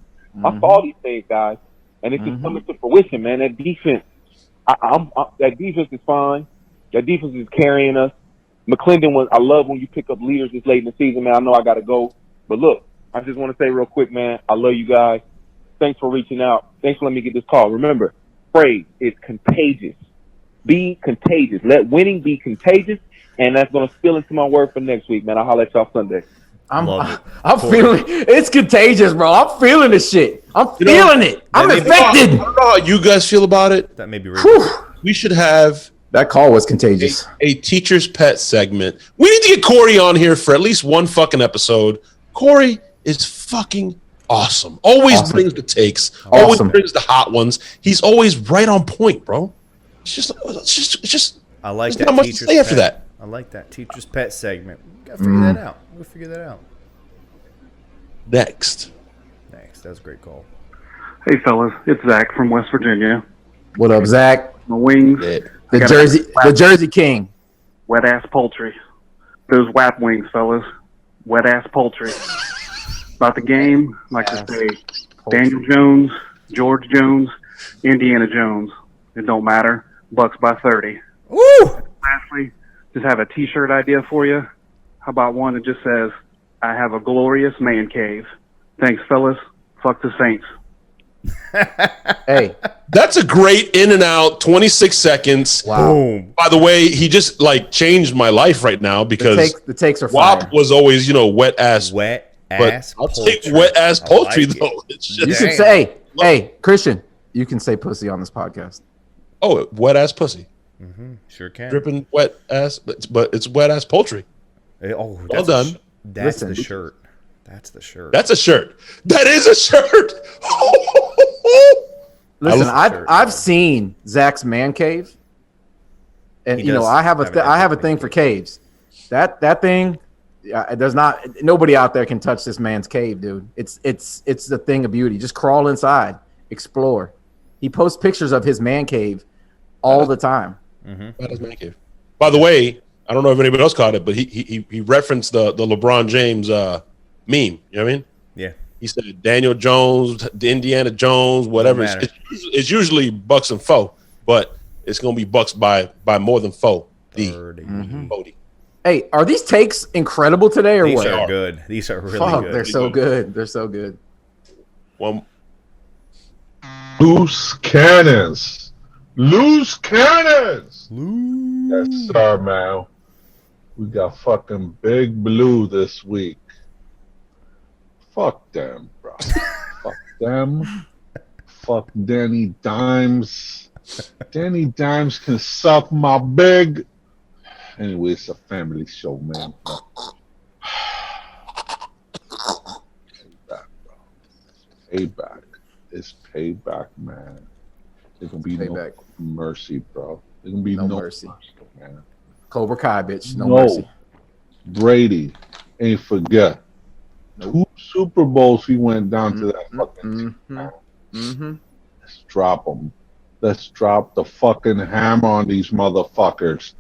I saw these things, guys, and it's just coming to fruition, man. That defense, that defense is fine. That defense is carrying us. McClendon I love when you pick up leaders this late in the season, man. I know I got to go. But look, I just want to say real quick, man, I love you guys. Thanks for reaching out. Thanks for letting me get this call. Remember, phrase. It's contagious. Be contagious. Let winning be contagious, and that's gonna spill into my word for next week, man. I'll holler at y'all Sunday. I'm feeling it's contagious, bro. I'm feeling this shit. I'm feeling it. I'm infected. I don't know how you guys feel about it. That may be right. We should have that call was contagious. A teacher's pet segment. We need to get Corey on here for at least one fucking episode. Corey is fucking awesome. Always brings the takes. Always brings the hot ones. He's always right on point, bro. It's just. I like that. Not much to say after that. I like that teacher's pet segment. We gotta figure that out. We'll figure that out. Next. That's a great call. Hey fellas, it's Zach from West Virginia. What up, Zach? My wings. The Jersey King. Wet ass poultry. Those WAP wings, fellas. Wet ass poultry. About the game, like to say, Daniel Jones, George Jones, Indiana Jones. It don't matter. Bucs by 30. Woo! Lastly, just have a T-shirt idea for you. How about one that just says, "I have a glorious man cave." Thanks, fellas. Fuck the Saints. Hey, that's a great in and out 26 seconds. Wow. Boom. By the way, he just like changed my life right now because the takes are WAP fire. was always, wet ass. Ass I'll poultry. take wet ass poultry like though. It's just, You can say, hey, Christian, you can say pussy on this podcast. oh, wet ass pussy. Sure can. Dripping wet ass, but it's wet ass poultry. Oh, Well done. That's the shirt. That's the shirt. That's a shirt. That is a shirt. Listen, I've seen Zach's man cave, and He does I have a thing. thing for caves. That thing, there's not nobody out there can touch this man's cave, dude. It's the thing of beauty. Just crawl inside, explore. He posts pictures of his man cave all the time. That is man cave. By the way, I don't know if anybody else caught it, but he referenced the LeBron James meme. You know what I mean? Yeah. He said Daniel Jones, Indiana Jones, whatever. It's usually Bucks and foe, but it's gonna be Bucks by more than foe. Bodie. Hey, are these takes incredible today or These what? are good. These are really Fuck, good. they're so good. They're so good. One. Loose cannons. Loose cannons. Yes, sir, man. We got fucking Big Blue this week. Fuck them, bro. Fuck them. Fuck Danny Dimes. Danny Dimes can suck my big. Anyway, it's a family show, man. Payback, bro. Payback. It's payback, man. There's gonna be no mercy, bro. There's gonna be no mercy, man. Cobra Kai, bitch. No mercy. Brady ain't forget. 2 Super Bowls he went down to that fucking team. Let's drop them. Let's drop the fucking hammer on these motherfuckers.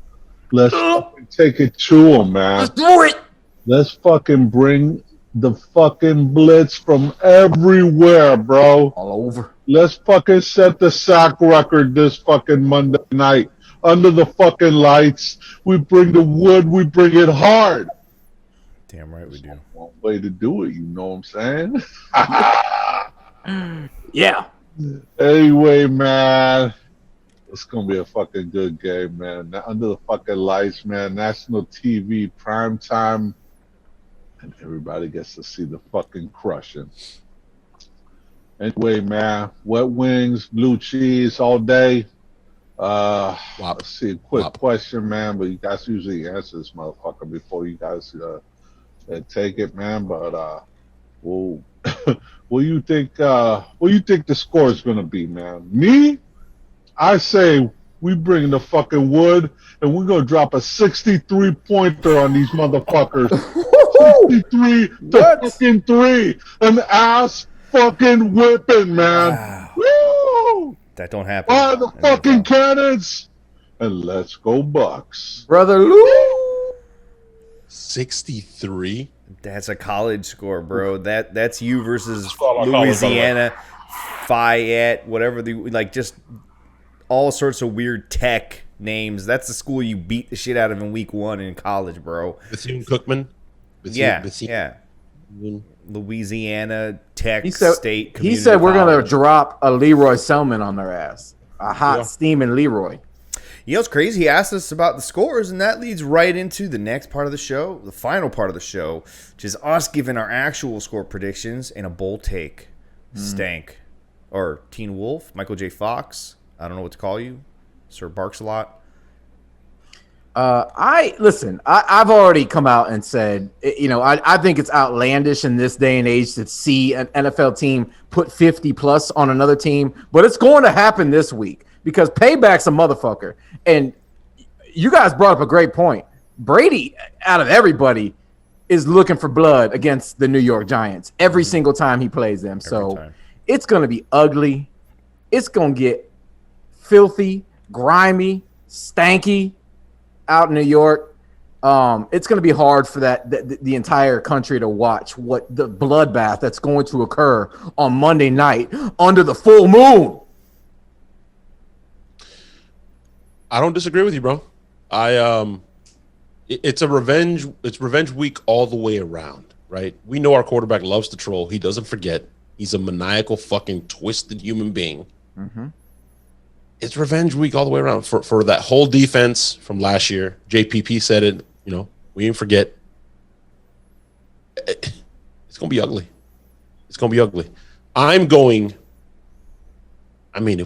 Let's fucking take it to them, man. Let's do it. Let's fucking bring the fucking blitz from everywhere, bro. All over. Let's fucking set the sack record this fucking Monday night. Under the fucking lights. We bring the wood. We bring it hard. Damn right we do. One way to do it, you know what I'm saying? Yeah. Anyway, man, it's gonna be a fucking good game, man. Under the fucking lights, man. National TV, prime time, and everybody gets to see the fucking crushing. Anyway, man, wet wings, blue cheese all day. Let's see, a quick question, man, but you guys usually answer this motherfucker before you guys take it, man. But well, what do you think the score is gonna be, man? Me, I say we bring the fucking wood and we're gonna drop a 63 pointer on these motherfuckers. 63 to fucking 3. An ass fucking whipping, man. Wow. Woo! That don't happen. Fire the fucking cannons and let's go Bucks. Brother Lou. 63. That's a college score, bro. That's you versus College, Louisiana, Fayette, whatever just all sorts of weird tech names. That's the school you beat the shit out of in week 1 in college, bro. Bethune-Cookman. Yeah. Louisiana Tech He said State. Community we're gonna College. drop a Leroy Selman on their ass. a hot steaming Leroy. You know what's crazy? He asked us about the scores, and that leads right into the next part of the show, the final part of the show, which is us giving our actual score predictions in a bold take. Stank. Or Teen Wolf, Michael J. Fox. I don't know what to call you. Sir Barks a lot. I've already come out and said, I think it's outlandish in this day and age to see an NFL team put 50 plus on another team, but it's going to happen this week because payback's a motherfucker. And you guys brought up a great point. Brady, out of everybody, is looking for blood against the New York Giants every single time he plays them. So it's going to be ugly. It's going to get filthy, grimy, stanky out in New York. It's going to be hard for the entire country to watch what the bloodbath that's going to occur on Monday night under the full moon. I don't disagree with you, bro. It's revenge week all the way around, right? We know our quarterback loves to troll. He doesn't forget. He's a maniacal, fucking twisted human being. Mm-hmm. It's revenge week all the way around for that whole defense from last year. JPP said it. We didn't forget. It's gonna be ugly. It's gonna be ugly. If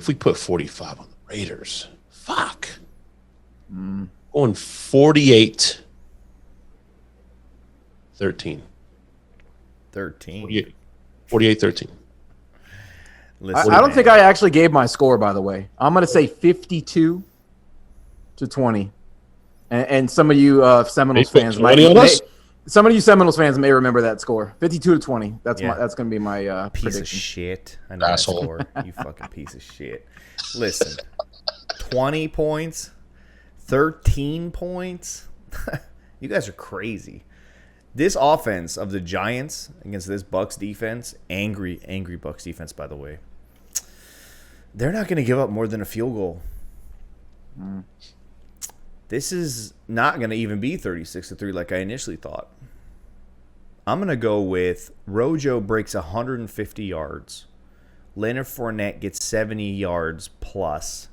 we put 45 on the Raiders, fuck. Going 48-13. 48-13. I don't think I actually gave my score, by the way. I'm going to say 52-20. And some of you Seminoles fans may remember that score. 52-20. That's going to be my piece prediction. Of shit. I know that score. You fucking piece of shit. Listen, 20 points, 13 points. You guys are crazy. This offense of the Giants against this Bucs defense, angry Bucs defense, by the way, they're not going to give up more than a field goal. This is not going to even be 36-3 like I initially thought. I'm going to go with Rojo breaks 150 yards. Leonard Fournette gets 70 yards plus.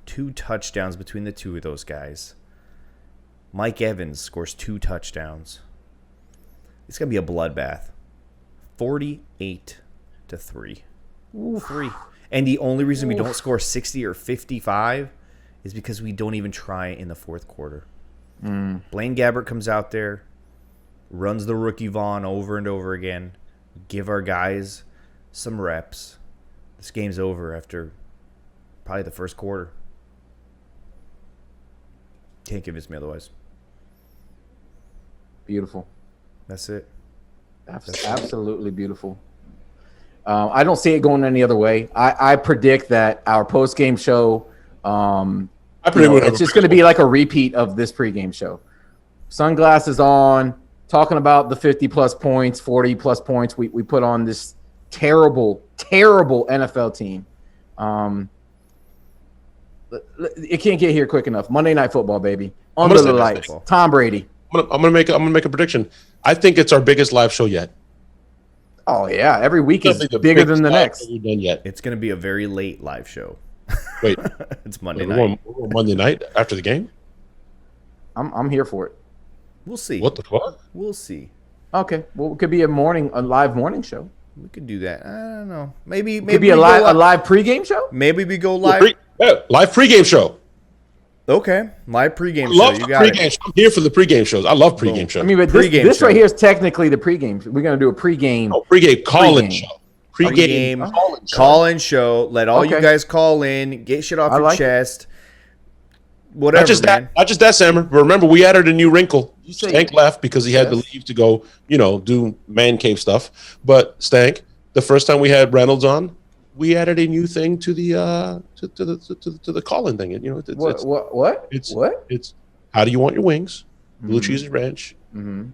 2 touchdowns between the two of those guys. Mike Evans scores 2 touchdowns. It's going to be a bloodbath. 48-3. 3. And the only reason we don't score 60 or 55 is because we don't even try in the fourth quarter. Blaine Gabbert comes out there, runs the rookie Vaughn over and over again, give our guys some reps. This game's over after probably the first quarter. Can't convince me otherwise. Beautiful. That's it. Absolutely beautiful. I don't see it going any other way. I predict that our post-game show, it's just going to be like a repeat of this pregame show. Sunglasses on, talking about the 50-plus points, 40-plus points we put on this terrible, terrible NFL team. It can't get here quick enough. Monday Night Football, baby. Under the lights. Tom Brady. I'm gonna make a prediction. I think it's our biggest live show yet. Oh yeah, every week is bigger than the next. We've done yet. It's going to be a very late live show. Wait, it's Monday night. Monday night after the game. I'm here for it. We'll see. What the fuck? We'll see. Okay, well, it could be a live morning show. We could do that. I don't know. Maybe it could be a live pregame show. Maybe we go live. Live pregame show. Okay, live pregame show. Love pregame show. I'm here for the pregame shows. I love pregame shows. I mean, but this right here is technically the pregame. We're gonna do a pregame. Pregame call-in show. Pregame call-in show. Let all you guys call in. Get shit off your chest. Whatever. Not just that, Sammer. Remember, we added a new wrinkle. Stank left because he had to leave to go, do man cave stuff. But Stank, the first time we had Reynolds on, we added a new thing to the to the call-in thing. What? It's how do you want your wings? Blue cheese and ranch. And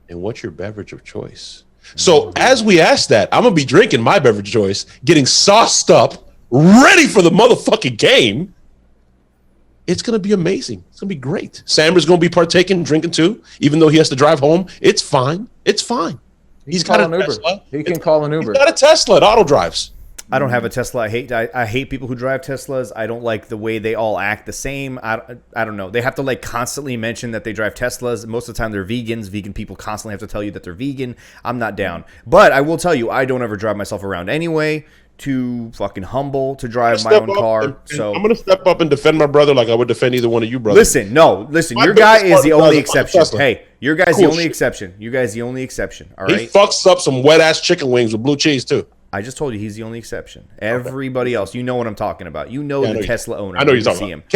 what's your beverage of choice? So as we ask that, I'm gonna be drinking my beverage of choice, getting sauced up, ready for the motherfucking game. It's going to be amazing. It's going to be great. Sammer's going to be partaking, drinking too, even though he has to drive home. It's fine. It's fine. He's got an Uber. He can call an Uber. He's got a Tesla. It auto drives. I don't have a Tesla. I hate people who drive Teslas. I don't like the way they all act the same. I don't know. They have to like constantly mention that they drive Teslas. Most of the time they're vegans. Vegan people constantly have to tell you that they're vegan. I'm not down. But I will tell you, I don't ever drive myself around anyway. Too fucking humble to drive my own car. So I'm gonna step up and defend my brother like I would defend either one of you brothers. Listen. Your guy is the only exception. Hey, your guy's the only exception. You guys the only exception. All right. He fucks up some wet ass chicken wings with blue cheese too. I just told you he's the only exception. Everybody else, you know what I'm talking about. You know the Tesla owner. I know you're talking about.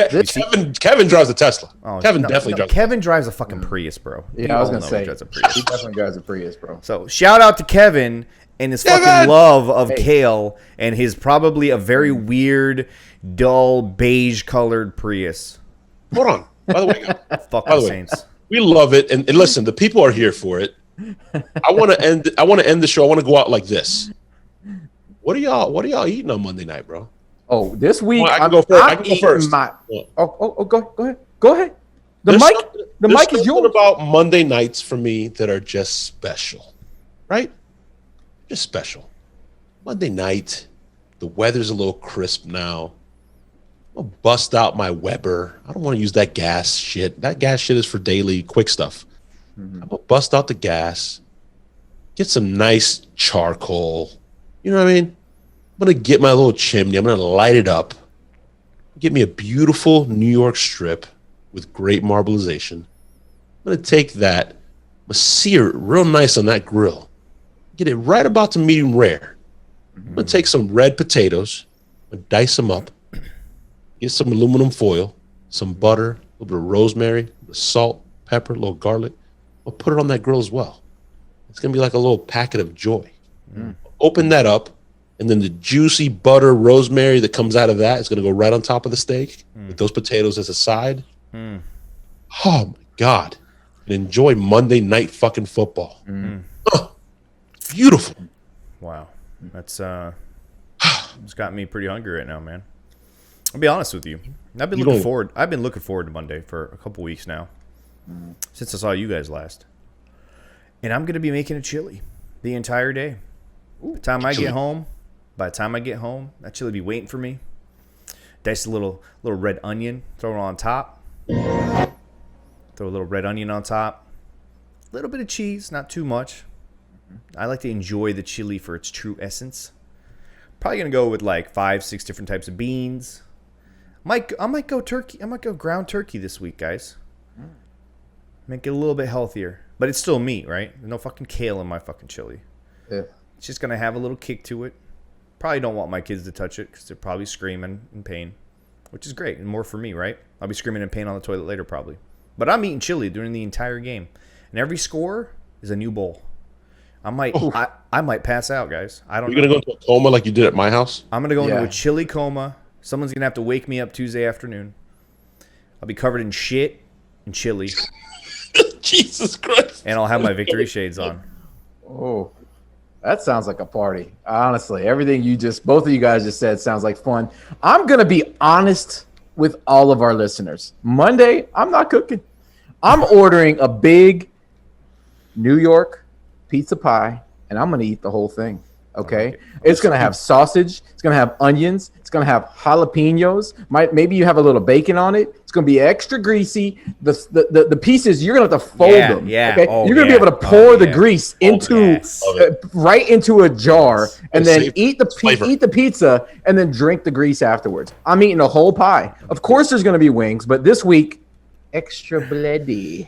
Kevin drives a Tesla. Kevin definitely drives. Kevin drives a fucking Prius, bro. Yeah, I was gonna say he definitely drives a Prius, bro. So shout out to Kevin and his fucking love of kale and his probably a very weird, dull, beige colored Prius. Hold on. By the way, fuck the Saints. We love it, and listen, the people are here for it. I want to end the show. I want to go out like this. What are y'all eating on Monday night, bro? Oh, this week I can go first. Go ahead. The mic is yours. About Monday nights for me that are just special, right? Just special. Monday night, the weather's a little crisp now. I'm gonna bust out my Weber. I don't want to use that gas shit. That gas shit is for daily quick stuff. I'm gonna bust out the gas, get some nice charcoal. You know what I mean? I'm going to get my little chimney. I'm going to light it up. Get me a beautiful New York strip with great marbleization. I'm going to take that, sear it real nice on that grill. Get it right about to medium rare. I'm going to take some red potatoes. I'm going to dice them up. Get some aluminum foil, some butter, a little bit of rosemary, a little bit of salt, pepper, a little garlic. I'll put it on that grill as well. It's going to be like a little packet of joy. Open that up. And then the juicy butter rosemary that comes out of that is going to go right on top of the steak with those potatoes as a side. Oh, my God. And enjoy Monday night fucking football. Oh, beautiful. Wow. That's it's got me pretty hungry right now, man. I'll be honest with you. I've been looking forward to Monday for a couple weeks now since I saw you guys last. And I'm going to be making a chili the entire day. By the time I get home, that chili be waiting for me. Dice a little red onion, throw it on top. Throw a little red onion on top. A little bit of cheese, not too much. I like to enjoy the chili for its true essence. Probably gonna go with like 5-6 different types of beans. I might go turkey. I might go ground turkey this week, guys. Make it a little bit healthier, but it's still meat, right? There's no fucking kale in my fucking chili. Yeah. It's just gonna have a little kick to it. Probably don't want my kids to touch it because they're probably screaming in pain, which is great and more for me, right? I'll be screaming in pain on the toilet later probably. But I'm eating chili during the entire game, and every score is a new bowl. I might pass out, guys. I don't know. You're gonna go into a coma like you did at my house? I'm gonna go into a chili coma. Someone's gonna have to wake me up Tuesday afternoon. I'll be covered in shit and chili. Jesus Christ. And I'll have my victory shades on. Oh. That sounds like a party. Honestly, everything both of you guys just said sounds like fun. I'm going to be honest with all of our listeners. Monday, I'm not cooking. I'm ordering a big New York pizza pie, and I'm going to eat the whole thing. Okay? It's going to have sausage. It's going to have onions. It's going to have jalapenos. Maybe you have a little bacon on it. It's going to be extra greasy. The pieces, you're going to have to fold them. Yeah. Okay? You're going to be able to pour the grease into right into a jar and then eat the pizza and then drink the grease afterwards. I'm eating a whole pie. Of course there's going to be wings, but this week, extra bloody.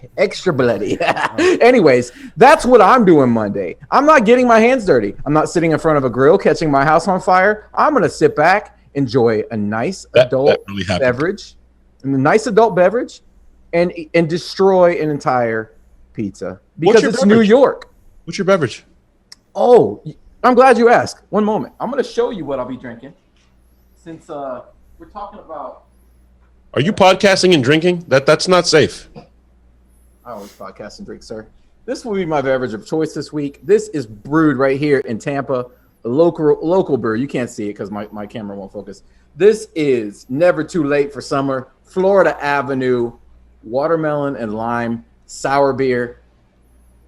Anyways, that's what I'm doing Monday. I'm not getting my hands dirty. I'm not sitting in front of a grill catching my house on fire. I'm going to sit back, enjoy a nice adult beverage, and destroy an entire pizza because it's New York. What's your beverage? Oh, I'm glad you asked. One moment. I'm going to show you what I'll be drinking since we're talking about. Are you podcasting and drinking? That's not safe. I always podcast and drink, sir. This will be my beverage of choice this week. This is brewed right here in Tampa, a local brew. You can't see it because my camera won't focus. This is Never Too Late for Summer, Florida Avenue, watermelon and lime, sour beer.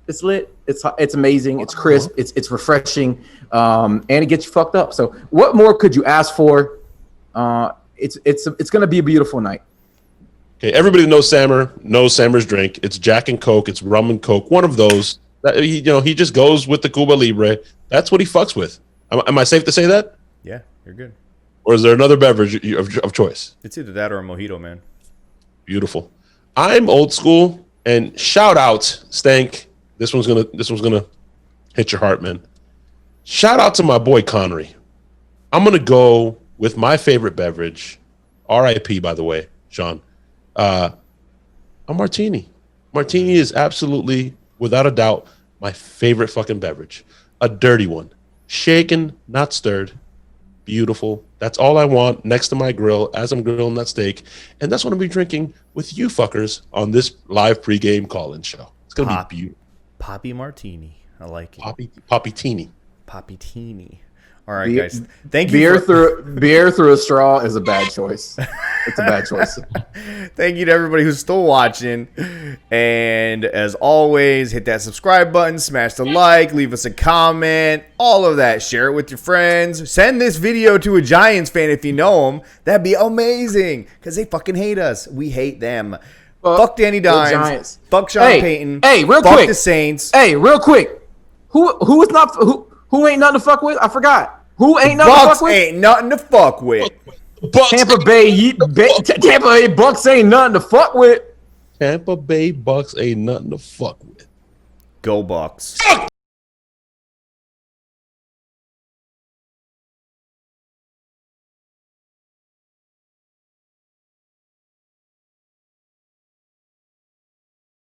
It's lit. It's amazing. It's crisp. It's refreshing, and it gets you fucked up. So, what more could you ask for? It's gonna be a beautiful night. Okay, everybody knows Sammer's drink. It's Jack and Coke. It's rum and Coke. One of those. He just goes with the Cuba Libre. That's what he fucks with. Am I safe to say that? Yeah, you're good. Or is there another beverage of choice? It's either that or a mojito, man. Beautiful. I'm old school, and shout out Stank. This one's gonna hit your heart, man. Shout out to my boy Connery. I'm gonna go with my favorite beverage. R.I.P. By the way, Sean. A martini. Martini is absolutely, without a doubt, my favorite fucking beverage. A dirty one. Shaken, not stirred. Beautiful. That's all I want next to my grill as I'm grilling that steak. And that's what I'll be drinking with you fuckers on this live pregame call-in show. It's going to be beautiful. Poppy martini. I like it. Poppy-teeny. Poppy-teeny. All right, guys. Thank you. Beer through a straw is a bad choice. It's a bad choice. Thank you to everybody who's still watching. And as always, hit that subscribe button, smash the like, leave us a comment, all of that. Share it with your friends. Send this video to a Giants fan if you know them. That'd be amazing because they fucking hate us. We hate them. Fuck Danny Dimes. Fuck Sean Payton. Hey, real fuck quick. the Saints. Hey, real quick. Who ain't nothing to fuck with? I forgot. Who ain't nothing to fuck with? Ain't nothing to fuck with. Tampa Bay Bucs ain't nothing to fuck with. Tampa Bay Bucks ain't nothing to fuck with. Go Bucs.